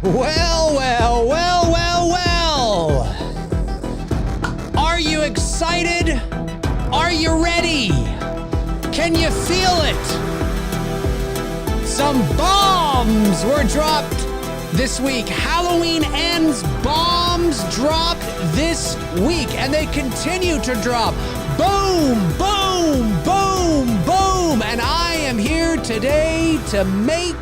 Well, well, well, well, well. Are you excited? Are you ready? Can you feel it? Some bombs were dropped this week. Halloween ends. Bombs dropped this week, and they continue to drop. Boom, boom, boom, boom. And I am here today to make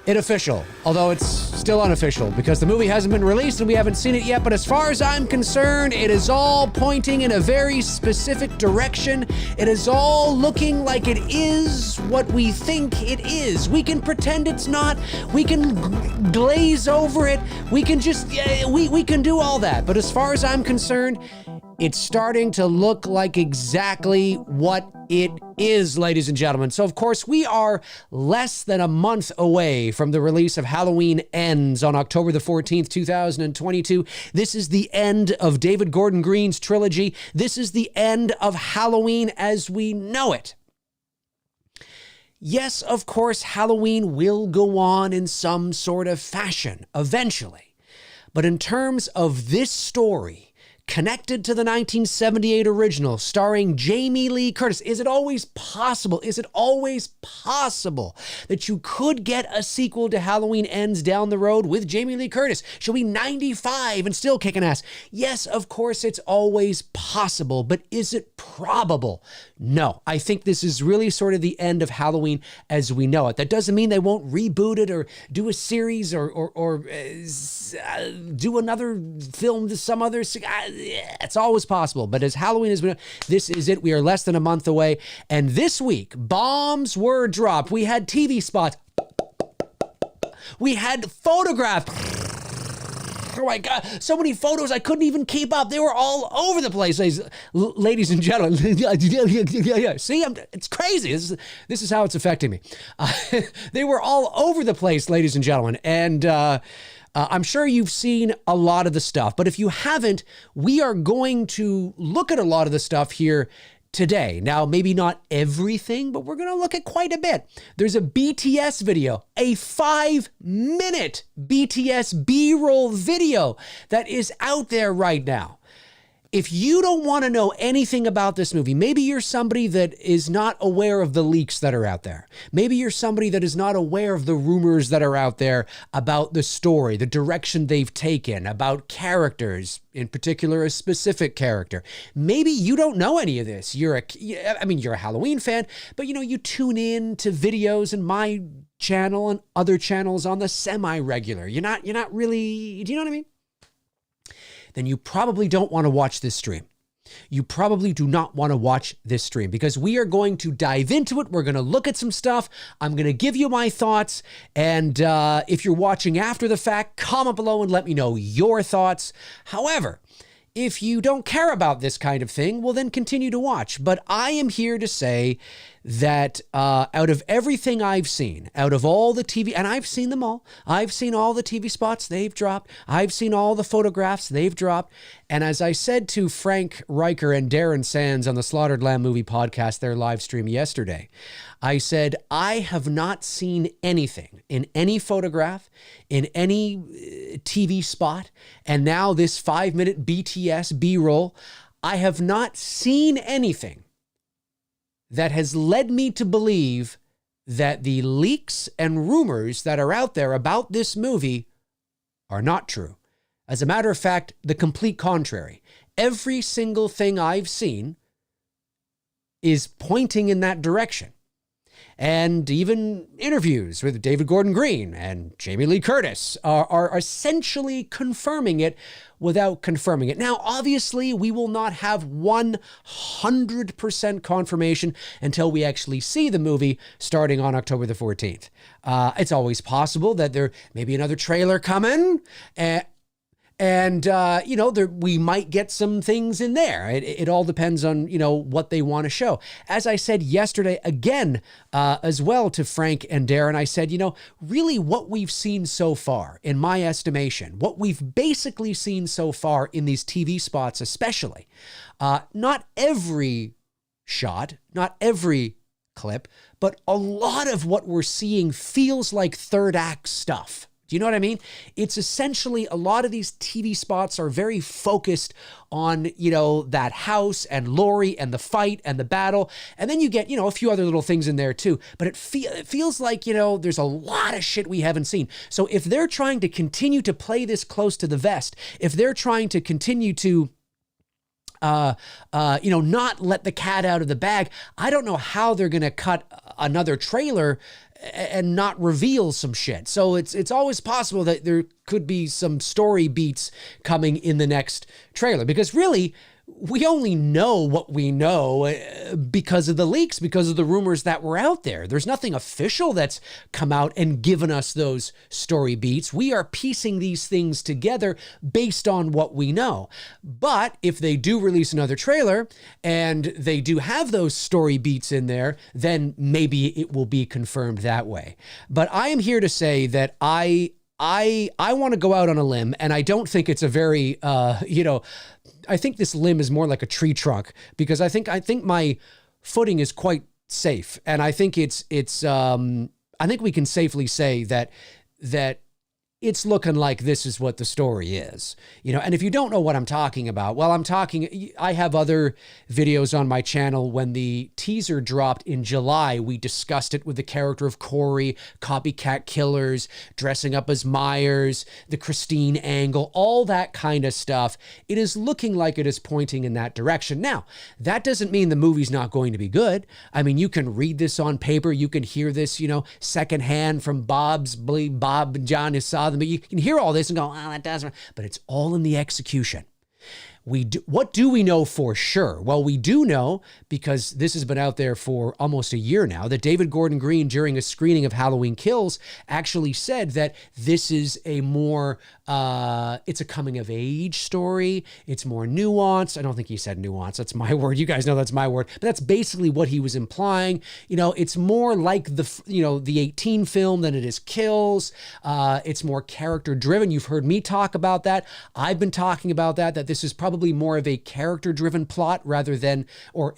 it official, although it's still unofficial because the movie hasn't been released and we haven't seen it yet. But as far as I'm concerned, it is all pointing in a very specific direction. It is all looking like it is what we think it is. We can pretend it's not. We can glaze over it. We can just, we can do all that. But as far as I'm concerned, it's starting to look like exactly what it is, ladies and gentlemen. So, of course, we are less than a month away from the release of Halloween Ends on October the 14th, 2022. This is the end of David Gordon Green's trilogy. This is the end of Halloween as we know it. Yes, of course, Halloween will go on in some sort of fashion eventually. But in terms of this story, connected to the 1978 original, starring Jamie Lee Curtis. Is it always possible? Is it always possible that you could get a sequel to Halloween Ends down the road with Jamie Lee Curtis? She'll be 95 and still kicking ass. Yes, of course, it's always possible, but is it probable? No, I think this is really sort of the end of Halloween as we know it. That doesn't mean they won't reboot it or do a series or do another film to some other. It's always possible, but as Halloween is, this is it. We are less than a month away, and this week, bombs were dropped. We had TV spots. We had photographs. Oh my God, so many photos I couldn't even keep up. They were all over the place, ladies and gentlemen. See, it's crazy. This is how it's affecting me. They were all over the place, ladies and gentlemen, and I'm sure you've seen a lot of the stuff, but if you haven't, we are going to look at a lot of the stuff here today. Now, maybe not everything, but we're going to look at quite a bit. There's a BTS video, a 5-minute BTS B-roll video that is out there right now. If you don't want to know anything about this movie, maybe you're somebody that is not aware of the leaks that are out there. Maybe you're somebody that is not aware of the rumors that are out there about the story, the direction they've taken, about characters, in particular, a specific character. Maybe you don't know any of this. You're a Halloween fan, but you tune in to videos in my channel and other channels on the semi-regular. You're not really, do you know what I mean? Then you probably don't want to watch this stream. You probably do not want to watch this stream because we are going to dive into it. We're going to look at some stuff. I'm going to give you my thoughts. And if you're watching after the fact, comment below and let me know your thoughts. However, if you don't care about this kind of thing, well, then continue to watch. But I am here to say that out of everything I've seen, out of all the TV, and I've seen them all. I've seen all the TV spots they've dropped. I've seen all the photographs they've dropped. And as I said to Frank Riker and Darren Sands on the Slaughtered Lamb Movie Podcast, their live stream yesterday, I said, I have not seen anything in any photograph, in any TV spot, and now this 5-minute BTS B-roll, I have not seen anything that has led me to believe that the leaks and rumors that are out there about this movie are not true. As a matter of fact, the complete contrary. Every single thing I've seen is pointing in that direction. And even interviews with David Gordon Green and Jamie Lee Curtis are essentially confirming it without confirming it. Now, obviously, we will not have 100% confirmation until we actually see the movie starting on October the 14th. It's always possible that there may be another trailer coming, and we might get some things in there. It all depends on, what they want to show. As I said yesterday, again, as well to Frank and Darren, I said, really what we've seen so far, in my estimation, what we've basically seen so far in these TV spots especially, not every shot, not every clip, but a lot of what we're seeing feels like third act stuff. Do you know what I mean? It's essentially a lot of these TV spots are very focused on, you know, that house and Lori and the fight and the battle. And then you get, you know, a few other little things in there too. But it feels like, you know, there's a lot of shit we haven't seen. So if they're trying to continue to play this close to the vest, if they're trying to continue to you know, not let the cat out of the bag, I don't know how they're going to cut another trailer and not reveal some shit. So it's always possible that there could be some story beats coming in the next trailer, because really, we only know what we know because of the leaks, because of the rumors that were out there. There's nothing official that's come out and given us those story beats. We are piecing these things together based on what we know. But if they do release another trailer and they do have those story beats in there, then maybe it will be confirmed that way. But I am here to say that I want to go out on a limb, and I don't think it's a very, you know, I think this limb is more like a tree trunk, because I think my footing is quite safe, and I think I think we can safely say that it's looking like this is what the story is, you know. And if you don't know what I'm talking about, well, I have other videos on my channel. When the teaser dropped in July, we discussed it with the character of Corey, copycat killers, dressing up as Myers, the Christine angle, all that kind of stuff. It is looking like it is pointing in that direction. Now, that doesn't mean the movie's not going to be good. I mean, you can read this on paper. You can hear this, you know, secondhand from Bob and John who saw them. But you can hear all this and go, oh, that doesn't, but it's all in the execution. What do we know for sure? Well, we do know, because this has been out there for almost a year now, that David Gordon Green, during a screening of Halloween Kills, actually said that this is a more, it's a coming of age story. It's more nuanced. I don't think he said nuance. That's my word. You guys know that's my word. But that's basically what he was implying. You know, it's more like the 18 film than it is Kills. It's more character driven. You've heard me talk about that. I've been talking about that this is probably more of a character-driven plot rather than, or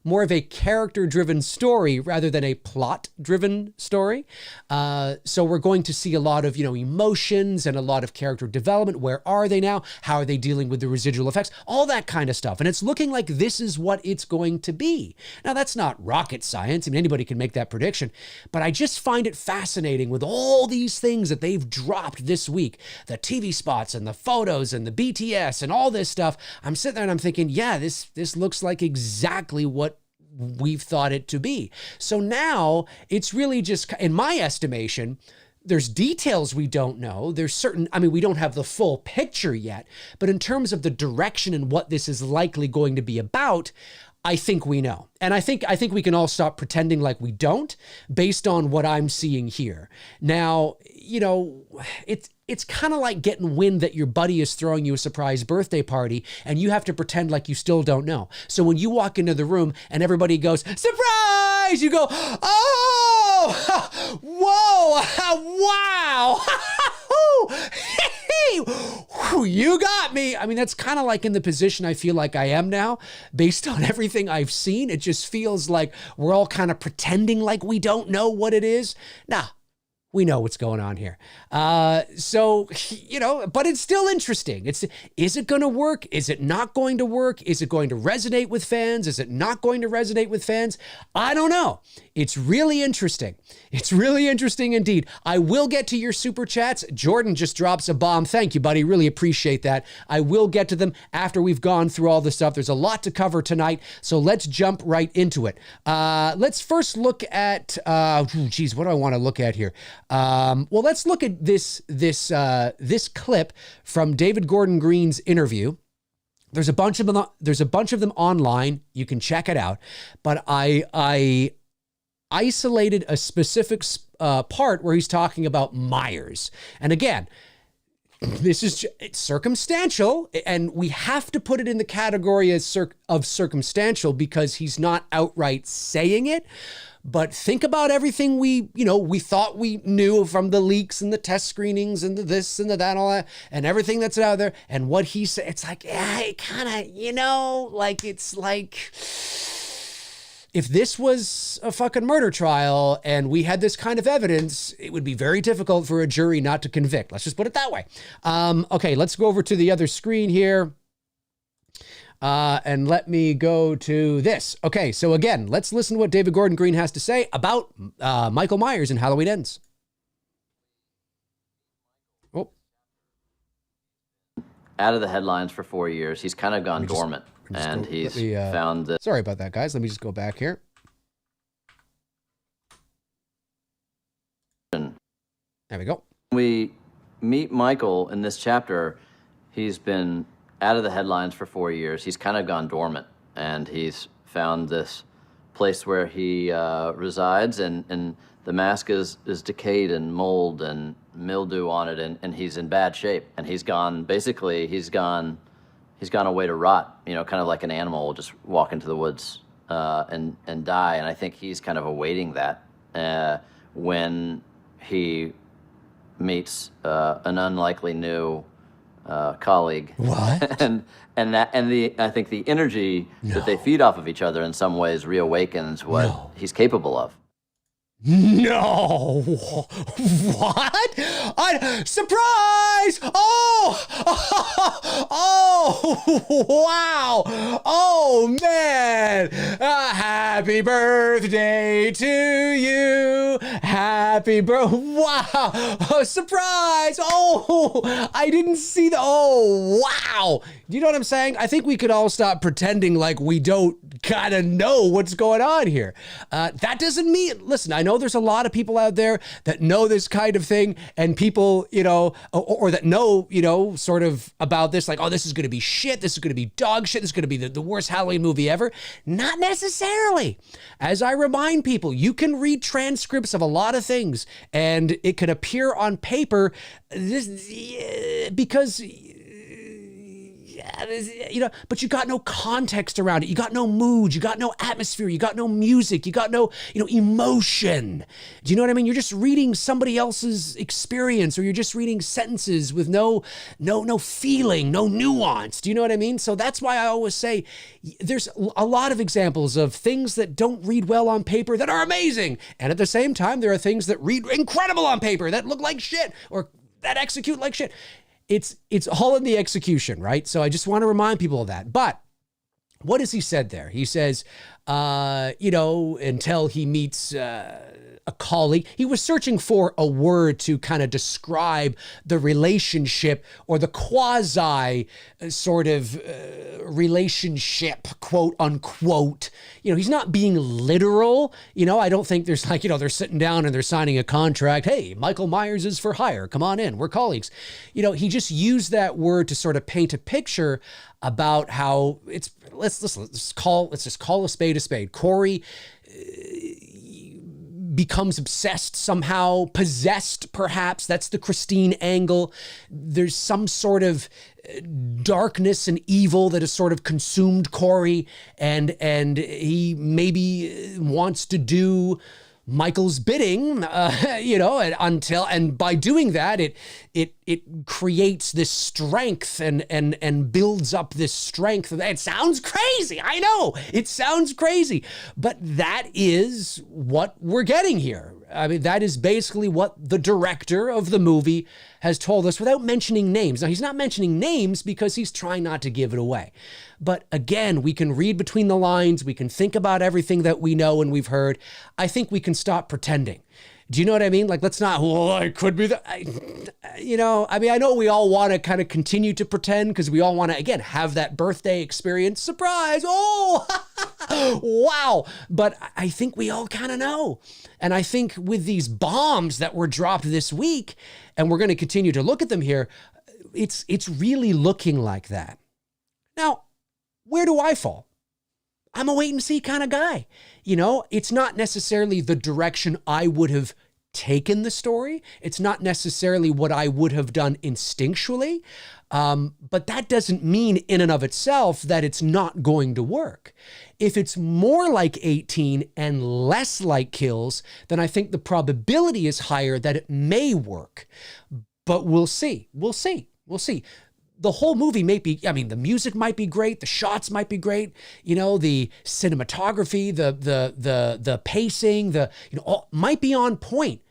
more of a character-driven story rather than a plot-driven story. So we're going to see a lot of, you know, emotions and a lot of character development. Where are they now? How are they dealing with the residual effects? All that kind of stuff. And it's looking like this is what it's going to be. Now, that's not rocket science. I mean, anybody can make that prediction. But I just find it fascinating with all these things that they've dropped this week. The TV spots and the photos and the BTS and all this stuff. I'm sitting there and I'm thinking, yeah, this looks like exactly what we've thought it to be. So now it's really just, in my estimation, there's details we don't know. There's certain, I mean, we don't have the full picture yet, but in terms of the direction and what this is likely going to be about, I think we know. And I think we can all stop pretending like we don't, based on what I'm seeing here. Now, you know, it's kind of like getting wind that your buddy is throwing you a surprise birthday party and you have to pretend like you still don't know. So when you walk into the room and everybody goes, surprise, you go, oh, whoa, wow, you got me. I mean, that's kind of like in the position I feel like I am now, based on everything I've seen. It just feels like we're all kind of pretending like we don't know what it is. Nah, we know what's going on here. So, you know, but it's still interesting. Is it going to work? Is it not going to work? Is it going to resonate with fans? Is it not going to resonate with fans? I don't know. It's really interesting. It's really interesting indeed. I will get to your super chats. Jordan just drops a bomb. Thank you, buddy. Really appreciate that. I will get to them after we've gone through all this stuff. There's a lot to cover tonight, so let's jump right into it. Let's first look at, what do I want to look at here? Well, let's look at this clip from David Gordon Green's interview. There's a bunch of them online. You can check it out. But I isolated a specific part where he's talking about Myers. And again, this is circumstantial, and we have to put it in the category of circumstantial because he's not outright saying it. But think about everything we thought we knew from the leaks and the test screenings and the this and the that and all that and everything that's out there. And what he said, it's like, yeah, it kind of, like, it's like, if this was a fucking murder trial and we had this kind of evidence, it would be very difficult for a jury not to convict. Let's just put it that way. Okay, let's go over to the other screen here. And let me go to this. Okay, so again, let's listen to what David Gordon Green has to say about Michael Myers in Halloween Ends. Oh. Out of the headlines for 4 years. He's kind of gone dormant. And he's found that. Sorry about that, guys. Let me just go back here. There we go. We meet Michael in this chapter. He's been out of the headlines for 4 years. He's kind of gone dormant, and he's found this place where he resides, and the mask is decayed and mold and mildew on it, and he's in bad shape. And he's gone away to rot, you know, kind of like an animal will just walk into the woods and die. And I think he's kind of awaiting that when he meets an unlikely new colleague. What? I think the energy that they feed off of each other in some ways reawakens what he's capable of. No. What? Surprise! Oh! Oh! Wow! Oh, man! Happy birthday to you! Happy birthday! Wow! Oh, surprise! Oh! I didn't see the... Oh, wow! You know what I'm saying? I think we could all stop pretending like we don't kind of know what's going on here. That doesn't mean... Listen, I know there's a lot of people out there that know this kind of thing, and people, you know, or that know, you know, sort of about this, like, oh, this is going to be shit. This is going to be dog shit. This is going to be the worst Halloween movie ever. Not necessarily. As I remind people, you can read transcripts of a lot of things, and it can appear on paper because... you know, but you got no context around it. You got no mood. You got no atmosphere. You got no music. You got no, you know, emotion. Do you know what I mean? You're just reading somebody else's experience, or you're just reading sentences with no feeling, no nuance. Do you know what I mean? So that's why I always say there's a lot of examples of things that don't read well on paper that are amazing. And at the same time, there are things that read incredible on paper that look like shit, or that execute like shit. It's all in the execution, right? So I just want to remind people of that. But what has he said there? He says, you know, until he meets a colleague. He was searching for a word to kind of describe the relationship, or the quasi sort of relationship, quote unquote. You know, he's not being literal. You know, I don't think there's like, you know, they're sitting down and they're signing a contract. Hey, Michael Myers is for hire. Come on in. We're colleagues. You know, he just used that word to sort of paint a picture about how it's, let's just call a spade a spade. Corey becomes obsessed somehow, possessed perhaps. That's the Christine angle. There's some sort of darkness and evil that has sort of consumed Corey, and he maybe wants to do Michael's bidding, you know, and by doing that, it creates this strength and builds up this strength. It sounds crazy. I know it sounds crazy, but that is what we're getting here. I mean, that is basically what the director of the movie has told us without mentioning names. Now, he's not mentioning names because he's trying not to give it away. But again, we can read between the lines. We can think about everything that we know and we've heard. I think we can stop pretending. Do you know what I mean? Like, let's not, well, it could be you know, I mean, I know we all want to kind of continue to pretend because we all want to, again, have that birthday experience. Surprise. Oh, wow. But I think we all kind of know. And I think with these bombs that were dropped this week, and we're going to continue to look at them here, it's really looking like that. Now, where do I fall? I'm a wait and see kind of guy. You know, it's not necessarily the direction I would have taken the story. It's not necessarily what I would have done instinctually. But that doesn't mean in and of itself that it's not going to work. If it's more like 18 and less like Kills, then I think the probability is higher that it may work. But we'll see. We'll see. We'll see. the whole movie may be, I mean, the music might be great, the shots might be great, you know, the cinematography, the pacing, all might be on point,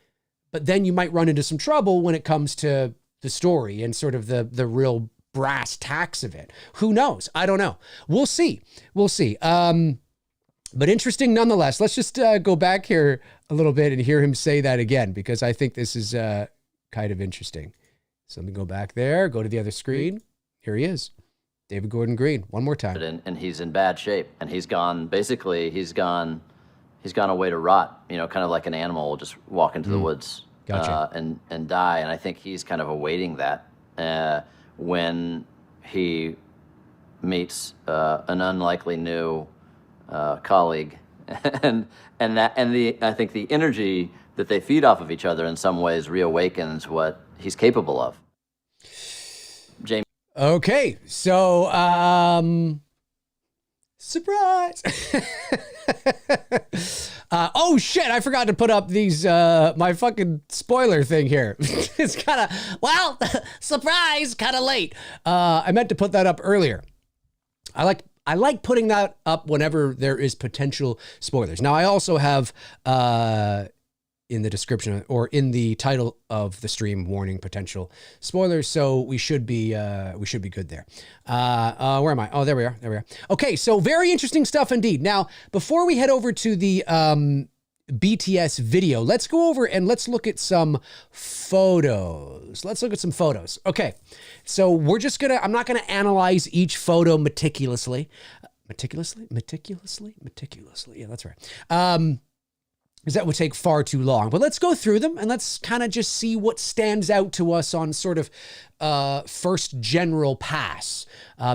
but then you might run into some trouble when it comes to the story and sort of the real brass tacks of it. Who knows? I don't know. We'll see. We'll see. But interesting nonetheless. Let's just go back here a little bit and hear him say that again, because I think this is kind of interesting. So let me go back there, go to the other screen. Here he is, David Gordon Green, one more time. And he's in bad shape, and he's gone away to rot, you know, kind of like an animal will just walk into the woods and die. And I think he's kind of awaiting that when he meets an unlikely new colleague, and I think the energy that they feed off of each other in some ways reawakens what he's capable of. Jamie. Okay, so surprise. Oh shit, I forgot to put up these my fucking spoiler thing here. It's kind of, well, surprise, kind of late. I meant to put that up earlier. I like putting that up whenever there is potential spoilers. Now, I also have in the description or in the title of the stream, warning potential spoilers. So we should be good there. Where am I? Oh, there we are. There we are. Okay. So very interesting stuff indeed. Now, before we head over to the BTS video, let's go over and let's look at some photos. Okay. So we're just I'm not gonna analyze each photo meticulously. Meticulously? Yeah, that's right. Because that would take far too long. But let's go through them and let's kind of just see what stands out to us on sort of first general pass.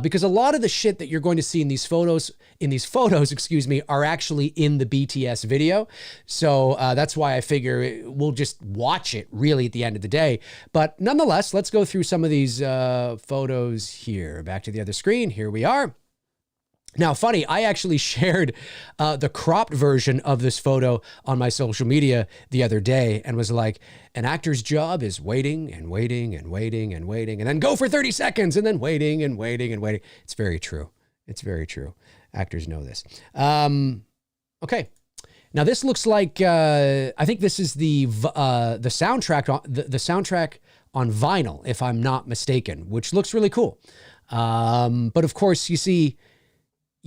Because a lot of the shit that you're going to see in these photos, are actually in the BTS video. So that's why I figure we'll just watch it really at the end of the day. But nonetheless, let's go through some of these photos here. Back to the other screen. Here we are. Now, funny, I actually shared the cropped version of this photo on my social media the other day and was like, an actor's job is waiting and waiting and waiting and waiting and then go for 30 seconds and then waiting and waiting and waiting. It's very true. It's very true. Actors know this. Okay. Now, this looks like, I think this is the soundtrack, the soundtrack on vinyl, if I'm not mistaken, which looks really cool. But of course, you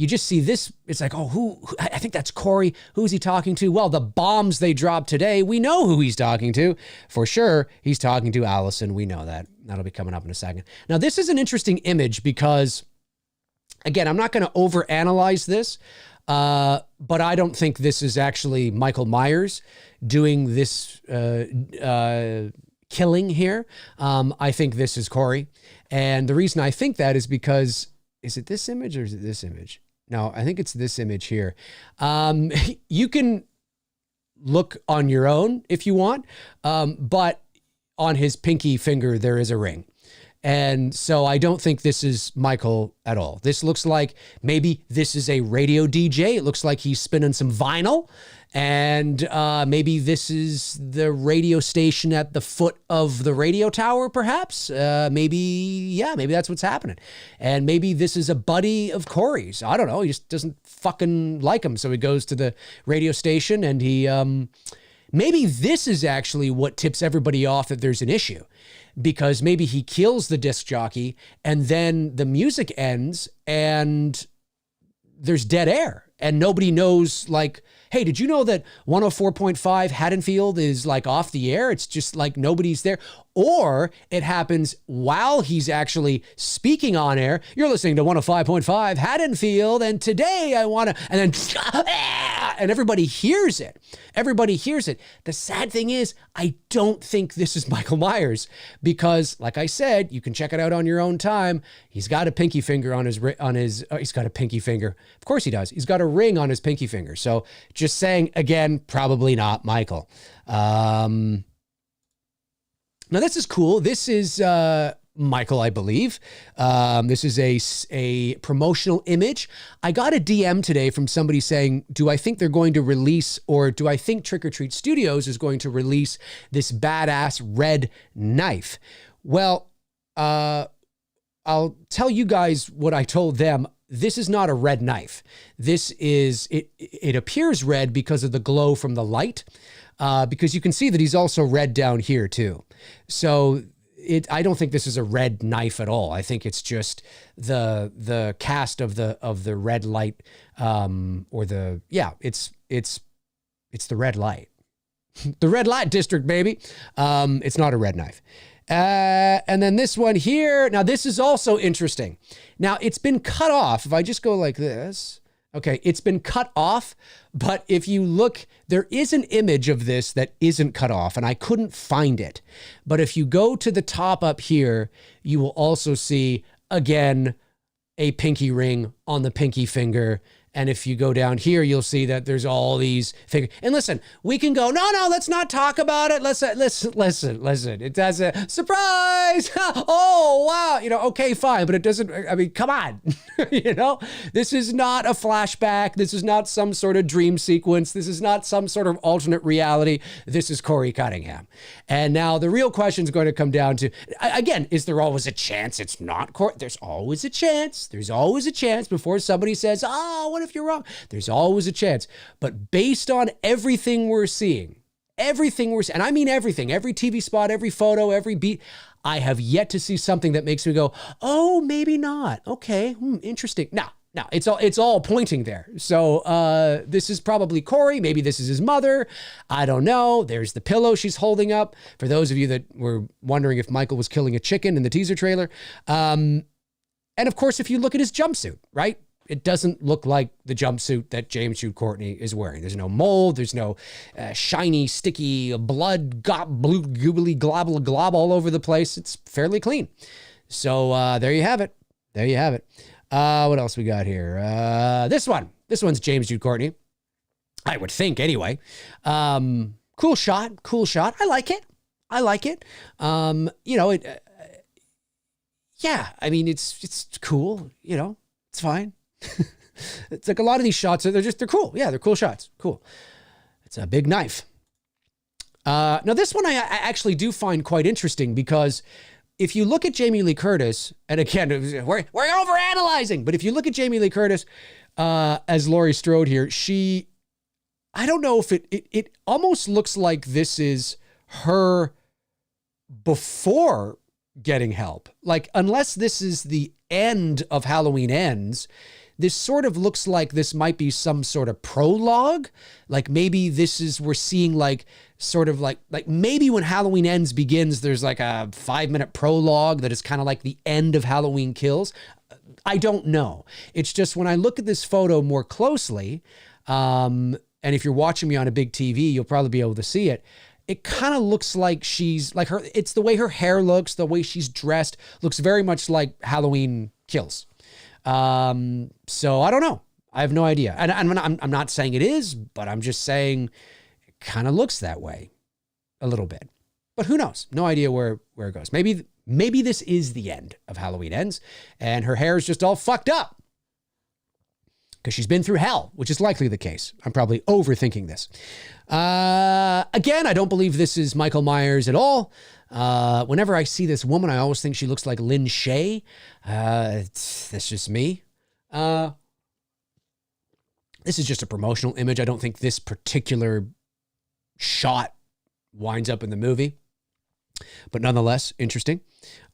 just see this, it's like, oh, who I think that's Corey. Who's he talking to? Well, the bombs they dropped today, we know who he's talking to. For sure, he's talking to Allison. We know that. That'll be coming up in a second. Now, this is an interesting image because, again, I'm not going to overanalyze this, but I don't think this is actually Michael Myers doing this killing here. I think this is Corey. And the reason I think that is because, is it this image or is it this image? No, I think it's this image here. You can look on your own if you want, but on his pinky finger, there is a ring. And so I don't think this is Michael at all. This looks like maybe this is a radio DJ. It looks like he's spinning some vinyl. And maybe this is the radio station at the foot of the radio tower, perhaps. Maybe that's what's happening. And maybe this is a buddy of Corey's. I don't know. He just doesn't fucking like him. So he goes to the radio station and he, maybe this is actually what tips everybody off that there's an issue. Because maybe he kills the disc jockey and then the music ends and there's dead air and nobody knows, like, hey, did you know that 104.5 Haddonfield is like off the air? It's just like nobody's there. Or it happens while he's actually speaking on air. You're listening to 105.5 Haddonfield, and today I want to, and then, and everybody hears it. Everybody hears it. The sad thing is, I don't think this is Michael Myers because, like I said, you can check it out on your own time. He's got a pinky finger on his, he's got a pinky finger. Of course he does. He's got a ring on his pinky finger. So just saying, again, probably not Michael. Now, this is cool. This is Michael, I believe. This is a promotional image. I got a DM today from somebody saying, do I think they're going to release, or do I think Trick or Treat Studios is going to release this badass red knife? Well, I'll tell you guys what I told them. This is not a red knife. This is, it appears red because of the glow from the light, because you can see that he's also red down here too. So I don't think this is a red knife at all. I think it's just the cast of the red light, it's the red light. The red light district, baby. It's not a red knife. And then this one here. Now, this is also interesting. Now, it's been cut off. If I just go like this, okay, it's been cut off. But if you look, there is an image of this that isn't cut off, and I couldn't find it. But if you go to the top up here, you will also see, again, a pinky ring on the pinky finger. And if you go down here, you'll see that there's all these fingers. And listen, we can go, no, let's not talk about it. Listen. It does a surprise. Oh, wow. Okay, fine. But it doesn't, I mean, come on. This is not a flashback. This is not some sort of dream sequence. This is not some sort of alternate reality. This is Corey Cunningham. And now the real question is going to come down to, again, is there always a chance it's not Corey? There's always a chance. There's always a chance before somebody says, what if you're wrong? There's always a chance. But based on everything we're seeing, and I mean everything, every TV spot, every photo, every beat, I have yet to see something that makes me go, oh, maybe not. Okay, interesting. Now, it's all pointing there. So this is probably Corey. Maybe this is his mother. I don't know. There's the pillow she's holding up. For those of you that were wondering if Michael was killing a chicken in the teaser trailer. And of course, if you look at his jumpsuit, right? It doesn't look like the jumpsuit that James Jude Courtney is wearing. There's no mold. There's no shiny, sticky blood, blue, goobly, glob all over the place. It's fairly clean. So there you have it. What else we got here? This one's James Jude Courtney. I would think anyway. Cool shot. I like it. Yeah, I mean, it's cool, it's fine. It's like a lot of these shots, they're cool. Yeah, they're cool shots. Cool. It's a big knife. Now this one I actually do find quite interesting, because if you look at Jamie Lee Curtis, and again, we're overanalyzing, but if you look at Jamie Lee Curtis as Laurie Strode here, I don't know if it almost looks like this is her before getting help. Like, unless this is the end of Halloween Ends, this sort of looks like this might be some sort of prologue. Like maybe we're seeing like sort of like maybe when Halloween Ends begins, there's like a 5-minute prologue that is kind of like the end of Halloween Kills. I don't know. It's just when I look at this photo more closely, and if you're watching me on a big TV, you'll probably be able to see it. It kind of looks like she's like it's the way her hair looks, the way she's dressed looks very much like Halloween Kills. So I don't know. I have no idea. And I'm not saying it is, but I'm just saying it kind of looks that way a little bit. But who knows? No idea where it goes. Maybe this is the end of Halloween Ends and her hair is just all fucked up because she's been through hell, which is likely the case. I'm probably overthinking this. Again, I don't believe this is Michael Myers at all. Whenever I see this woman, I always think she looks like Lynn Shay. That's just me. This is just a promotional image. I don't think this particular shot winds up in the movie, but nonetheless, interesting.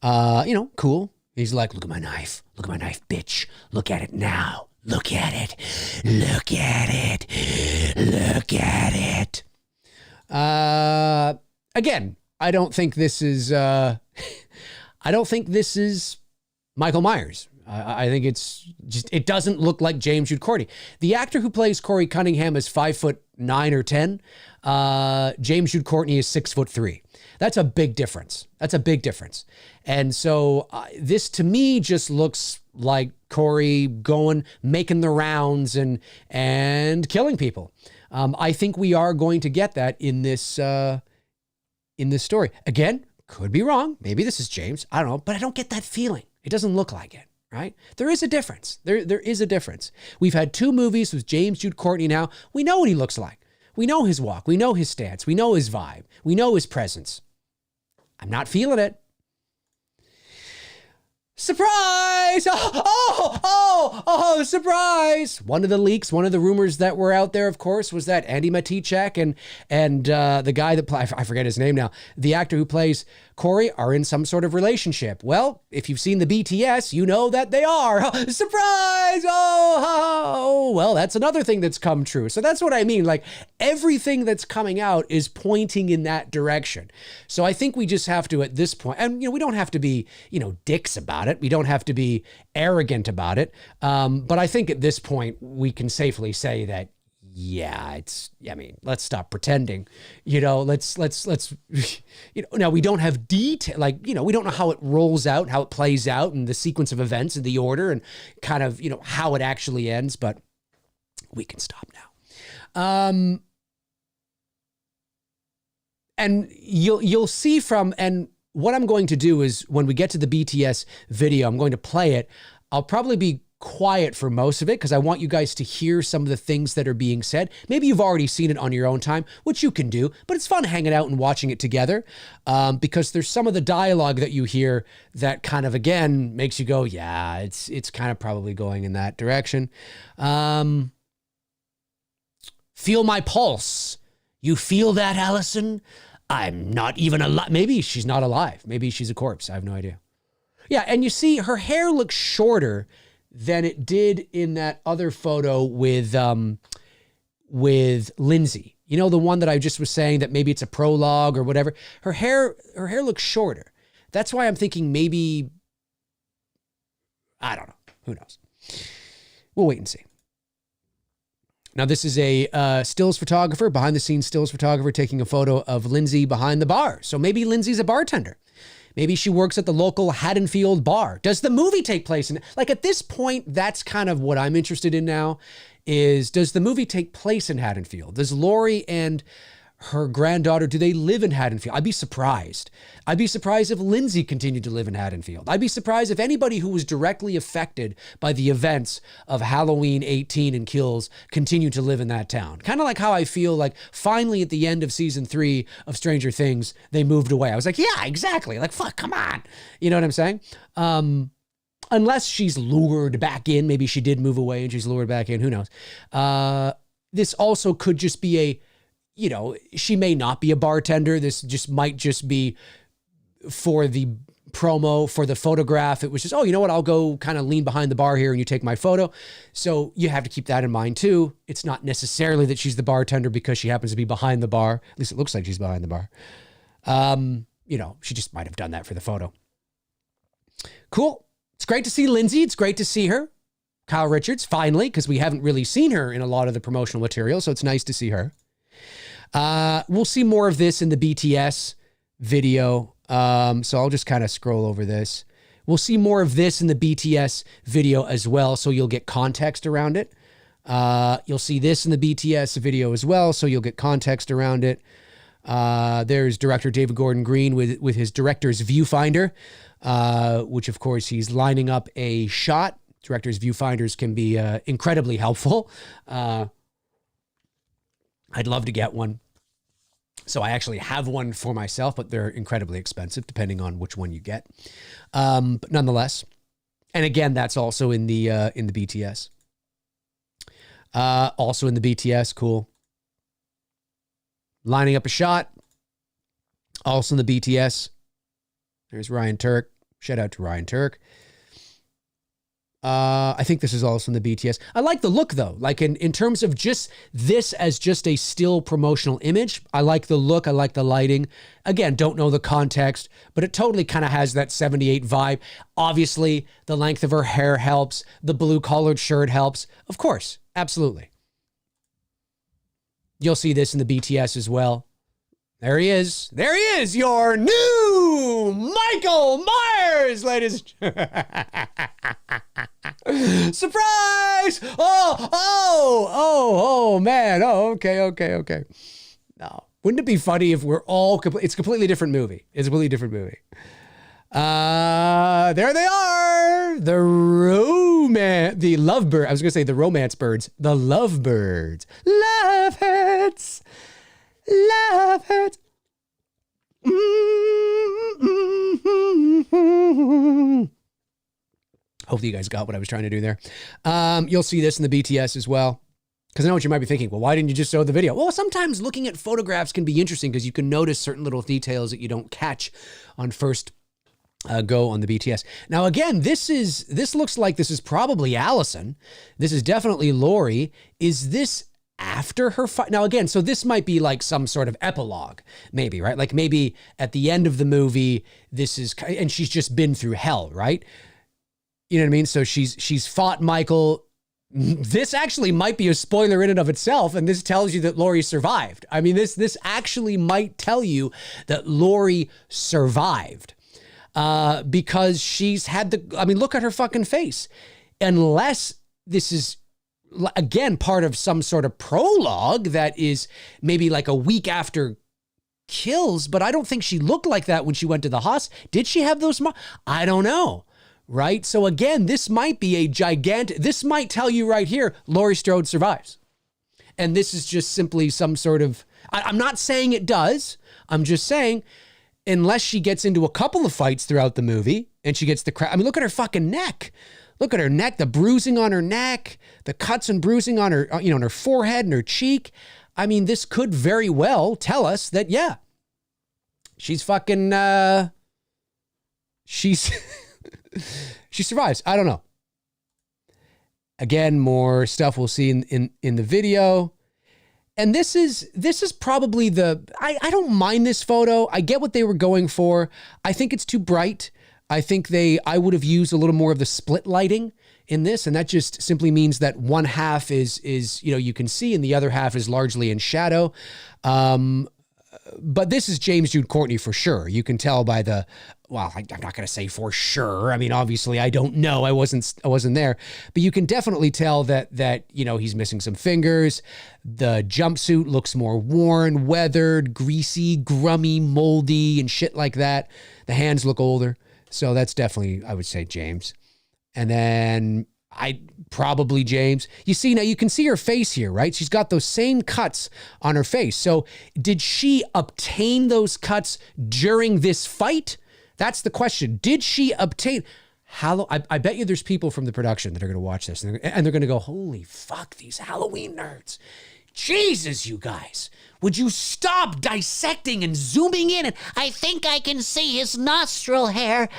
Cool. He's like, look at my knife, bitch. Look at it now. Look at it. Again, I don't think this is Michael Myers. I think it's just, it doesn't look like James Jude Courtney. The actor who plays Corey Cunningham is 5'9" or 10. James Jude Courtney is 6'3". That's a big difference. And so this to me just looks like Corey making the rounds and killing people. I think we are going to get that in this story. Again, could be wrong. Maybe this is James. I don't know, but I don't get that feeling. It doesn't look like it, right? There is a difference. There is a difference. We've had 2 movies with James Jude Courtney now. We know what he looks like. We know his walk. We know his stance. We know his vibe. We know his presence. I'm not feeling it. Surprise! Surprise! One of the leaks, one of the rumors that were out there, of course, was that Andy Matichak and the guy that I forget his name now, the actor who plays Corey, are in some sort of relationship. Well, if you've seen the BTS, you know that they are. Surprise! Well, that's another thing that's come true. So that's what I mean. Like, everything that's coming out is pointing in that direction. So I think we just have to, at this point, and we don't have to be, dicks about it. We don't have to be arrogant about it. But I think at this point, we can safely say that, yeah, let's stop pretending, now we don't have detail, we don't know how it rolls out, how it plays out, and the sequence of events and the order and kind of, how it actually ends, but we can stop now. And you'll see and what I'm going to do is when we get to the BTS video, I'm going to play it. I'll probably be quiet for most of it because I want you guys to hear some of the things that are being said. Maybe you've already seen it on your own time, which you can do, but it's fun hanging out and watching it together because there's some of the dialogue that you hear that kind of, again, makes you go, yeah, it's kind of probably going in that direction. Feel my pulse. You feel that, Allison? I'm not even alive. Maybe she's not alive. Maybe she's a corpse. I have no idea. Yeah, and you see her hair looks shorter than it did in that other photo with Lindsay. The one that I just was saying that maybe it's a prologue or whatever. Her hair looks shorter. That's why I'm thinking maybe, I don't know. Who knows? We'll wait and see. Now, this is a stills photographer, behind the scenes stills photographer, taking a photo of Lindsay behind the bar. So maybe Lindsay's a bartender. Maybe she works at the local Haddonfield bar. Does the movie take place in, at this point, that's kind of what I'm interested in now is, does the movie take place in Haddonfield? Does Lori and her granddaughter, do they live in Haddonfield? I'd be surprised. I'd be surprised if Lindsay continued to live in Haddonfield. I'd be surprised if anybody who was directly affected by the events of Halloween 18 and Kills continued to live in that town. Kind of like how I feel like finally at the end of season 3 of Stranger Things, they moved away. I was like, yeah, exactly. Like, fuck, come on. You know what I'm saying? Unless she's lured back in. Maybe she did move away and she's lured back in. Who knows? This also could just be she may not be a bartender. This just might just be for the promo, for the photograph. It was just, I'll go kind of lean behind the bar here and you take my photo. So you have to keep that in mind too. It's not necessarily that she's the bartender because she happens to be behind the bar. At least it looks like she's behind the bar. She just might have done that for the photo. Cool. It's great to see Lindsay. It's great to see her. Kyle Richards, finally, because we haven't really seen her in a lot of the promotional material. So it's nice to see her. We'll see more of this in the BTS video. So I'll just kind of scroll over this. We'll see more of this in the BTS video as well. So you'll get context around it. You'll see this in the BTS video as well. So you'll get context around it. There's director David Gordon Green with his director's viewfinder, which of course he's lining up a shot. Director's viewfinders can be incredibly helpful. I'd love to get one. So I actually have one for myself, but they're incredibly expensive depending on which one you get. But nonetheless, and again, that's also in the BTS. Also in the BTS, cool. Lining up a shot. Also in the BTS. There's Ryan Turk. Shout out to Ryan Turk. I think this is also in the BTS. I like the look though. Like in terms of just this as just a still promotional image. I like the look. I like the lighting. Again, don't know the context, but it totally kind of has that 78 vibe. Obviously, the length of her hair helps. The blue collared shirt helps. Of course. Absolutely. You'll see this in the BTS as well. There he is. There he is, your new Michael Myers, ladies. Surprise! Oh, man. Oh, okay. No. Wouldn't it be funny if we're all, it's a completely different movie. It's a completely different movie. There they are. The lovebird. I was going to say the romance birds. The lovebirds. Love hurts. Love hurts. Hopefully you guys got what I was trying to do there. You'll see this in the BTS as well. Because I know what you might be thinking. Well, why didn't you just show the video? Well, sometimes looking at photographs can be interesting because you can notice certain little details that you don't catch on first go on the BTS. Now, again, this looks like this is probably Allison. This is definitely Lori. Is this after her fight? Now, again, so this might be like some sort of epilogue, maybe, right? Like maybe at the end of the movie, and she's just been through hell, right? You know what I mean? So she's fought Michael. This actually might be a spoiler in and of itself, and this tells you that Lori survived. I mean, this actually might tell you that Lori survived because she's had look at her fucking face. Unless this is, again, part of some sort of prologue that is maybe like a week after kills, but I don't think she looked like that when she went to the hospital. Did she have those marks? I don't know. Right? So again, this might be this might tell you right here, Laurie Strode survives. And this is just simply some sort of, I'm not saying it does. I'm just saying, unless she gets into a couple of fights throughout the movie and she gets the crap. I mean, look at her fucking neck. Look at her neck, the bruising on her neck, the cuts and bruising on her, on her forehead and her cheek. I mean, this could very well tell us that, yeah, she's fucking, she survives. I don't know. Again, more stuff we'll see in the video. And this is probably I don't mind this photo. I get what they were going for. I think it's too bright. I think I would have used a little more of the split lighting in this. And that just simply means that one half is, you can see, and the other half is largely in shadow. But this is James Jude Courtney for sure. You can tell by I'm not going to say for sure. I mean, obviously I don't know. I wasn't there, but you can definitely tell that, he's missing some fingers. The jumpsuit looks more worn, weathered, greasy, grummy, moldy, and shit like that. The hands look older. So that's definitely, I would say, James. And then probably James. You see, now you can see her face here, right? She's got those same cuts on her face. So did she obtain those cuts during this fight? That's the question. Did she obtain... I bet you there's people from the production that are going to watch this and they're going to go, holy fuck, these Halloween nerds. Jesus, you guys. Would you stop dissecting and zooming in? And I think I can see his nostril hair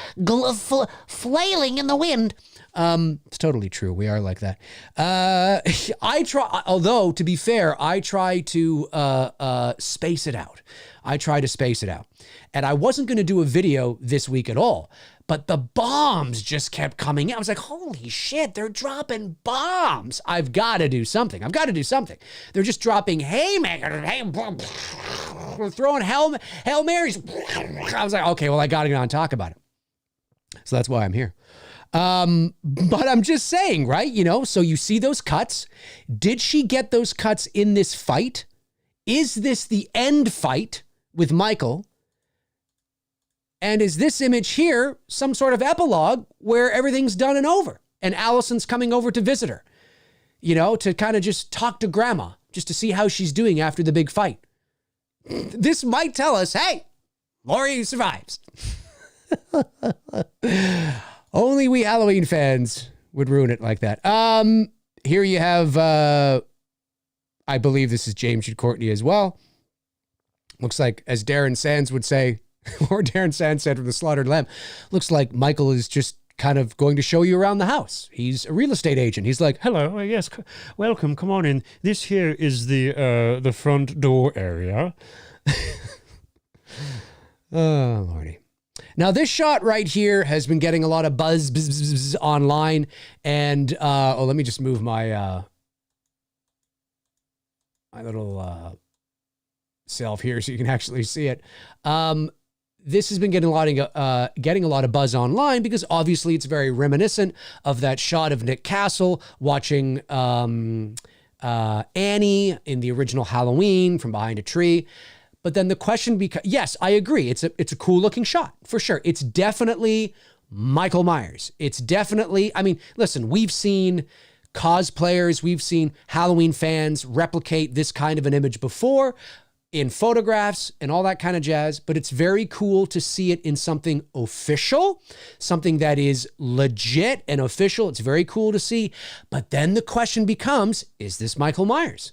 flailing in the wind. It's totally true. We are like that. Although to be fair, I try to space it out. And I wasn't going to do a video this week at all, but the bombs just kept coming in. I was like, holy shit, they're dropping bombs. I've got to do something. They're just dropping haymakers. We're throwing Hail Marys. I was like, okay, well, I got to get on and talk about it. So that's why I'm here. But I'm just saying, right? So you see those cuts. Did she get those cuts in this fight? Is this the end fight with Michael? And is this image here some sort of epilogue where everything's done and over and Allison's coming over to visit her, to kind of just talk to grandma, just to see how she's doing after the big fight? This might tell us, hey, Laurie survives. Only we Halloween fans would ruin it like that. Here you have, I believe this is James Jude Courtney as well. Looks like, as Darren Sands would say, or Darren Sands said from The Slaughtered Lamb, looks like Michael is just kind of going to show you around the house. He's a real estate agent. He's like, hello, yes, welcome, come on in. This here is the front door area. Oh, Lordy. Now, this shot right here has been getting a lot of buzz online. And, let me just move my my little self here so you can actually see it. This has been getting a lot of buzz online because obviously it's very reminiscent of that shot of Nick Castle watching Annie in the original Halloween from behind a tree. But then the question becomes, yes, I agree. It's a cool looking shot for sure. It's definitely Michael Myers. It's definitely, listen, we've seen cosplayers, we've seen Halloween fans replicate this kind of an image before. in photographs and all that kind of jazz, but it's very cool to see it in something official, something that is legit and official. It's very cool to see. But then the question becomes, is this Michael Myers?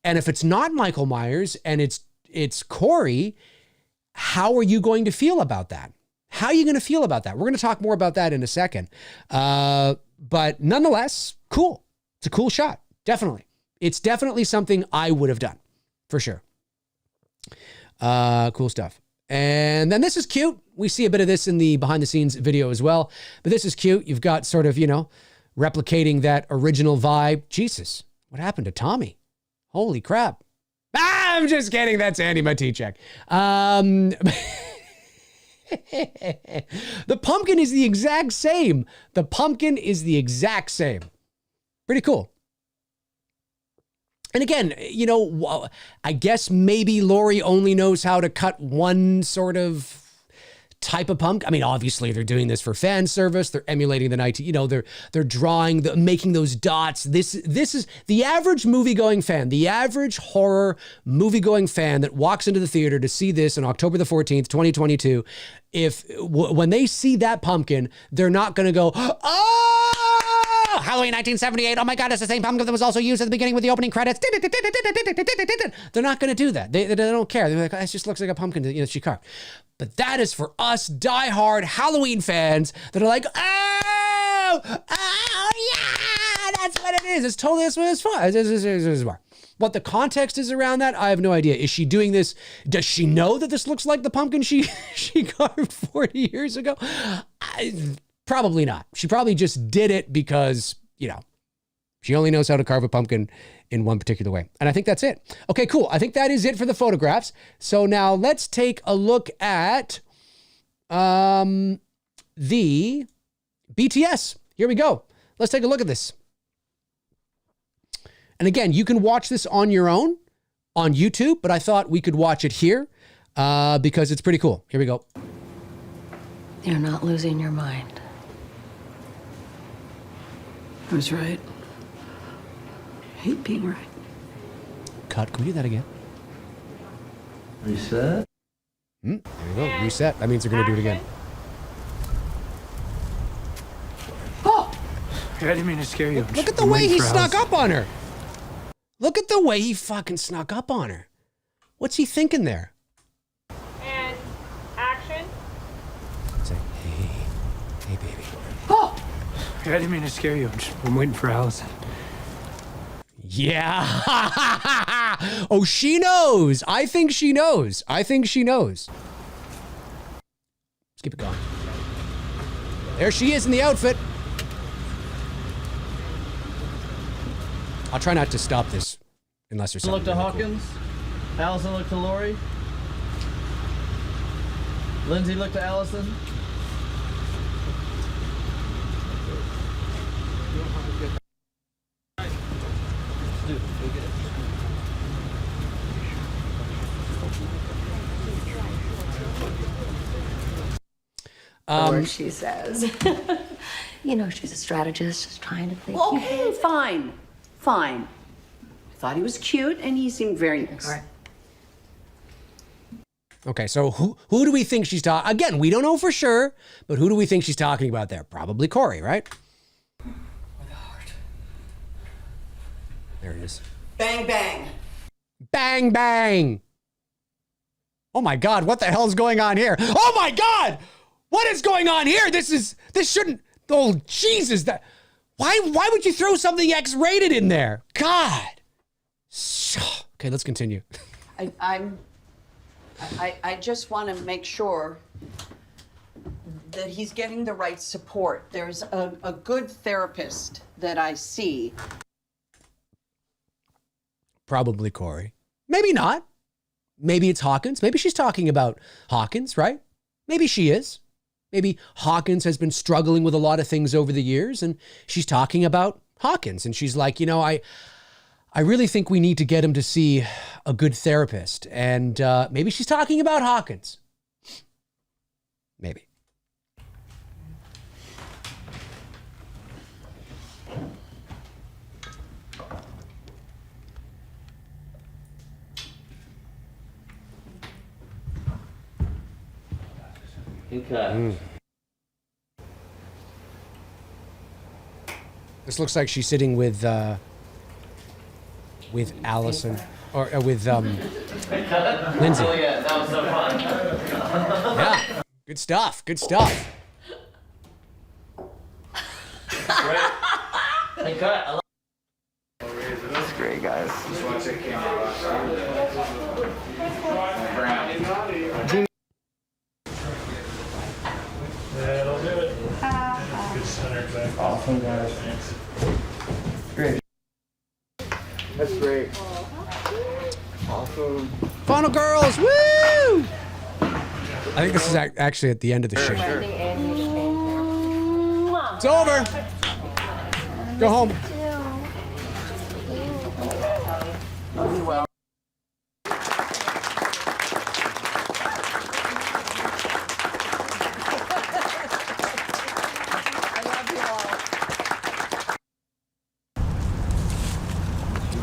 And if it's not Michael Myers and it's Corey, how are you going to feel about that? How are you going to feel about that? We're going to talk more about that in a second. But nonetheless, cool. It's a cool shot. Definitely. It's definitely something I would have done for sure. Cool stuff. And then this is cute. We see a bit of this in the behind the scenes video as well, but this is cute. You've got sort of, replicating that original vibe. Jesus, what happened to Tommy? Holy crap. I'm just kidding. That's Andy Matichek. The pumpkin is the exact same. The pumpkin is the exact same. Pretty cool. And again, I guess maybe Laurie only knows how to cut one sort of type of pumpkin. I mean, obviously they're doing this for fan service. They're emulating the 19, they're drawing, making those dots. This is the average movie-going fan, the average horror movie-going fan that walks into the theater to see this on October the 14th, 2022. When they see that pumpkin, they're not going to go, oh, Halloween 1978. Oh my God, it's the same pumpkin that was also used at the beginning with the opening credits. They're not going to do that. They don't care. They're like, oh, it just looks like a pumpkin that she carved. But that is for us diehard Halloween fans that are like, oh yeah, that's what it is. It's totally that's what it's for. It's what the context is around that, I have no idea. Is she doing this? Does she know that this looks like the pumpkin she carved 40 years ago? Probably not. She probably just did it because, she only knows how to carve a pumpkin in one particular way. And I think that's it. Okay, cool. I think that is it for the photographs. So now let's take a look at the BTS. Here we go. Let's take a look at this. And again, you can watch this on your own on YouTube, but I thought we could watch it here because it's pretty cool. Here we go. You're not losing your mind. I was right. I hate being right. Cut. Can we do that again? Reset. There we go. Reset. That means they're going to do it again. Oh! I didn't mean to scare you. Look at the way he snuck up on her. Look at the way he fucking snuck up on her. What's he thinking there? And action. Say, hey, baby. Oh! I didn't mean to scare you. I'm waiting for Allison. Yeah. Oh, she knows. I think she knows. Let's keep it going. There she is in the outfit. I'll try not to stop this unless there's something. Look to really Hawkins. Cool. Allison looked to Lori. Lindsay looked to Allison. Or she says. She's a strategist, just trying to think. Okay, fine. I thought he was cute and he seemed very nice. All right. Okay, so who do we think she's talking? Again, we don't know for sure, but who do we think she's talking about there? Probably Corey, right? With a heart. There it is. Bang, bang. Bang, bang. Oh my God, what the hell's going on here? Oh my God, what is going on here? This shouldn't, oh Jesus, why would you throw something X-rated in there? God. Okay, let's continue. I just want to make sure that he's getting the right support. There's a good therapist that I see. Probably Corey. Maybe not. Maybe it's Hawkins. Maybe she's talking about Hawkins, right? Maybe she is. Maybe Hawkins has been struggling with a lot of things over the years and she's talking about Hawkins. And she's like, I really think we need to get him to see a good therapist. And maybe she's talking about Hawkins. Maybe. Okay. This looks like she's sitting with Allison or with Lindsay. Oh yeah, that was so fun. Yeah, good stuff. Good stuff. Hey, cut. I love That's great, guys. That'll do it. Good center back. Awesome, guys. Great. That's great. Awesome. Final girls, woo! I think this is actually at the end of the show. Sure. It's over. Go home.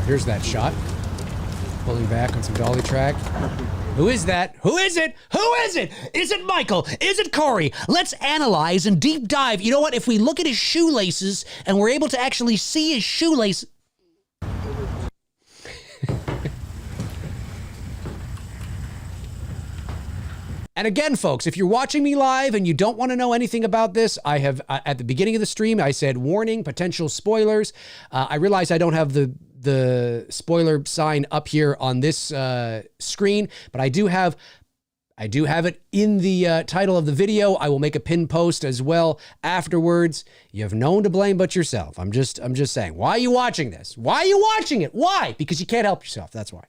Here's that shot. Pulling back on some dolly track. Who is that? Who is it? Who is it? Is it Michael? Is it Corey? Let's analyze and deep dive. You know what? If we look at his shoelaces and we're able to actually see his shoelaces. And again, folks, if you're watching me live and you don't want to know anything about this, I have, at the beginning of the stream, I said, warning, potential spoilers. I realize I don't have the spoiler sign up here on this screen, but I do have it in the title of the video. I will make a pin post as well afterwards. You have no one to blame but yourself. I'm just saying. Why are you watching this? Why are you watching it? Why? Because you can't help yourself. That's why.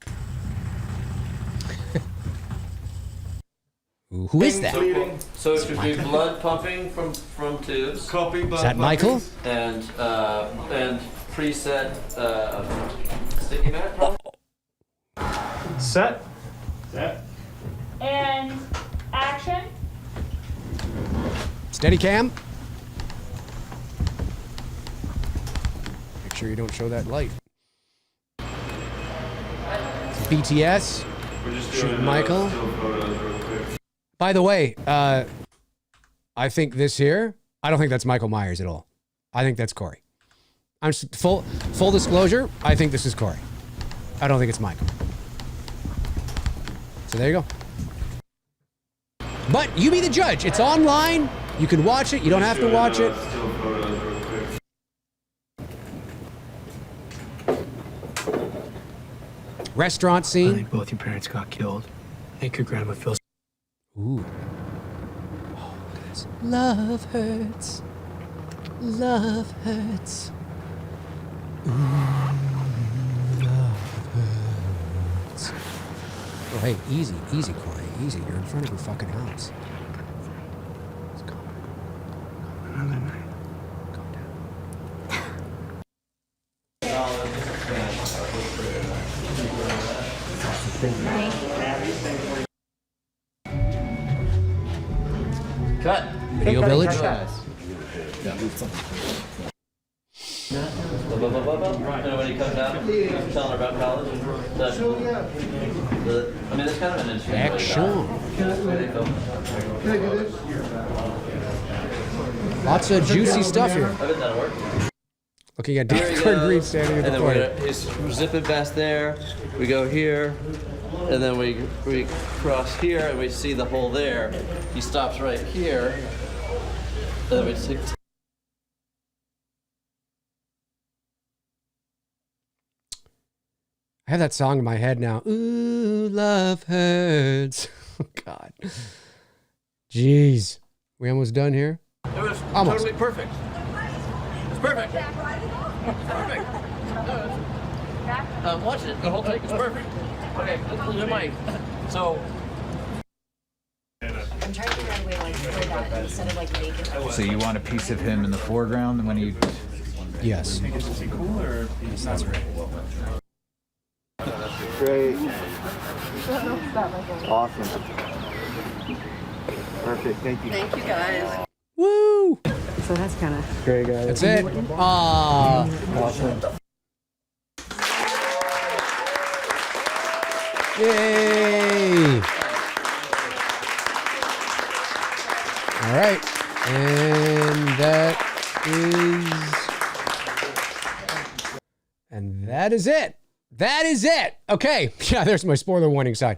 Ooh, who is that? So it should be blood pumping from tubes. Copy, Is that Michael? And preset sticky mat. Probably? Set. And action. Steady cam. Make sure you don't show that light. It's BTS. We're just Shoot Michael. By the way, I think this here, I don't think that's Michael Myers at all. I think that's Corey. I'm just, full disclosure, I think this is Corey. I don't think it's Michael. So there you go. But you be the judge. It's online. You can watch it. You don't have to watch it. Restaurant I scene. think both your parents got killed. I think your grandma feels. Ooh. Oh, look at this. Love hurts. Love hurts. Ooh, love hurts. Oh, hey, easy, Corey. Easy. You're in front of your fucking house. Let's go. Another night. Calm down. Cut. Video Village. And when he comes out, telling her about college. I mean, it's kind of an interesting. Action. Lots of juicy stuff here. I bet that'll work. Looking at Here he David Gordon goes, Green standing at and the then corner. we're zipping past there. We go here, and then we cross here, and we see the hole there. He stops right here, and then we take. I have that song in my head now. Ooh, love hurts. Oh, God. Jeez. We almost done here? It was Almost. totally perfect. It's perfect. It's perfect. Watch it. The whole take is perfect. Okay, let's do my. So. I'm trying to figure out a way to like throw that instead of like make it. So you want a piece of him in the foreground when he... Yes. Is it cool or? Yes, that's right. Great. Awesome. Perfect. Thank you. Thank you, guys. Woo! So that's kind of. Great, guys. That's it. Ah. Awesome. Yay! All right. And that is it. That is it. Okay. Yeah, there's my spoiler warning sign.